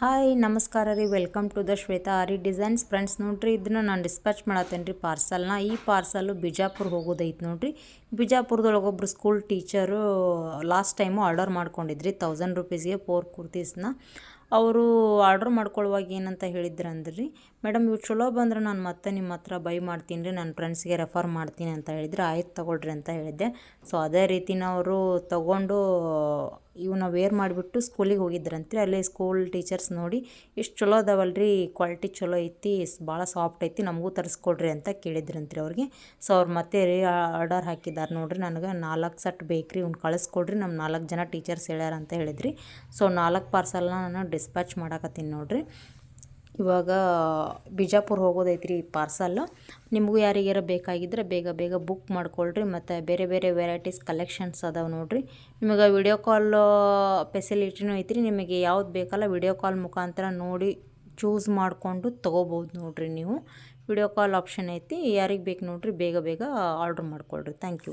Hi ನಮಸ್ಕಾರ ರೀ, welcome to the Shweta Aari designs. Friends ನೋಡ್ರಿ, ಇದನ್ನು ನಾನು ಡಿಸ್ಪ್ಯಾಚ್ ಮಾಡತ್ತೇನೆ ರೀ ಪಾರ್ಸಲ್ನ. ಈ ಪಾರ್ಸಲ್ಲು ಬಿಜಾಪುರ ಹೋಗೋದೈತೆ ನೋಡ್ರಿ. ಬಿಜಾಪುರದೊಳಗೆ ಒಬ್ಬರು school teacher last time order ಮಾಡ್ಕೊಂಡಿದ್ರಿ 1000 ರೂಪೀಸ್ಗೆ 4 ಕುರ್ತೀಸ್ನ. ಅವರು ಆರ್ಡ್ರ್ ಮಾಡ್ಕೊಳ್ಳುವಾಗ ಏನಂತ ಹೇಳಿದ್ರು ಅಂದ್ರಿ, ಮೇಡಮ್ ಇವು ಚಲೋ ಬಂದ್ರೆ ನಾನು ಮತ್ತೆ ನಿಮ್ಮ ಹತ್ರ ಬೈ ಮಾಡ್ತೀನಿ ರೀ, ನನ್ನ ಫ್ರೆಂಡ್ಸ್ಗೆ ರೆಫರ್ ಮಾಡ್ತೀನಿ ಅಂತ ಹೇಳಿದ್ರೆ, ಆಯ್ತು ತಗೊಳ್ರಿ ಅಂತ ಹೇಳಿದ್ದೆ. ಸೊ ಅದೇ ರೀತಿನ ಅವರು ತೊಗೊಂಡು ಇವನ್ನ ವೇರ್ ಮಾಡಿಬಿಟ್ಟು ಸ್ಕೂಲಿಗೆ ಹೋಗಿದ್ರಂತ್ರಿ. ಅಲ್ಲಿ ಸ್ಕೂಲ್ ಟೀಚರ್ಸ್ ನೋಡಿ ಇಷ್ಟು ಚಲೋ ಅದಾವಲ್ರಿ, ಕ್ವಾಲಿಟಿ ಚಲೋ ಐತಿ, ಭಾಳ ಸಾಫ್ಟ್ ಐತಿ, ನಮಗೂ ತರಿಸ್ಕೊಡ್ರಿ ಅಂತ ಕೇಳಿದ್ರಂತ್ರಿ ಅವ್ರಿಗೆ. ಸೊ ಅವ್ರು ಮತ್ತೆ ಆರ್ಡರ್ ಹಾಕಿದ್ದಾರೆ ನೋಡ್ರಿ, ನನಗೆ 4 ಸೆಟ್ ಬೇಕ್ರಿ, ಇವ್ನು ಕಳಿಸ್ಕೊಡ್ರಿ, ನಮ್ಮ 4 ಜನ ಟೀಚರ್ಸ್ ಹೇಳ್ಯಾರ ಅಂತ ಹೇಳಿದ್ರಿ. ಸೊ 4 ಪಾರ್ಸಲ್ನ ನಾನು ಡಿಸ್ಪ್ಯಾಚ್ ಮಾಡಾಕತ್ತೀನಿ ನೋಡ್ರಿ. ಇವಾಗ ಬಿಜಾಪುರ ಹೋಗೋದೈತ್ರಿ ಈ ಪಾರ್ಸಲ್ಲು. ನಿಮಗೂ ಯಾರಿಗಾರ ಬೇಕಾಗಿದ್ದರೆ ಬೇಗ ಬೇಗ ಬುಕ್ ಮಾಡ್ಕೊಳ್ರಿ. ಮತ್ತು ಬೇರೆ ಬೇರೆ ವೆರೈಟೀಸ್ ಕಲೆಕ್ಷನ್ಸ್ ಅದಾವೆ ನೋಡ್ರಿ. ನಿಮಗೆ ವಿಡಿಯೋ ಕಾಲ್ ಫೆಸಿಲಿಟಿನೂ ಐತ್ರಿ. ನಿಮಗೆ ಯಾವ್ದು ಬೇಕಲ್ಲ ವಿಡಿಯೋ ಕಾಲ್ ಮುಖಾಂತರ ನೋಡಿ ಚೂಸ್ ಮಾಡಿಕೊಂಡು ತೊಗೋಬೋದು ನೋಡ್ರಿ. ನೀವು ವಿಡಿಯೋ ಕಾಲ್ ಆಪ್ಷನ್ ಐತಿ, ಯಾರಿಗೆ ಬೇಕು ನೋಡ್ರಿ ಬೇಗ ಬೇಗ ಆರ್ಡ್ರ್ ಮಾಡ್ಕೊಳ್ರಿ. Thank you.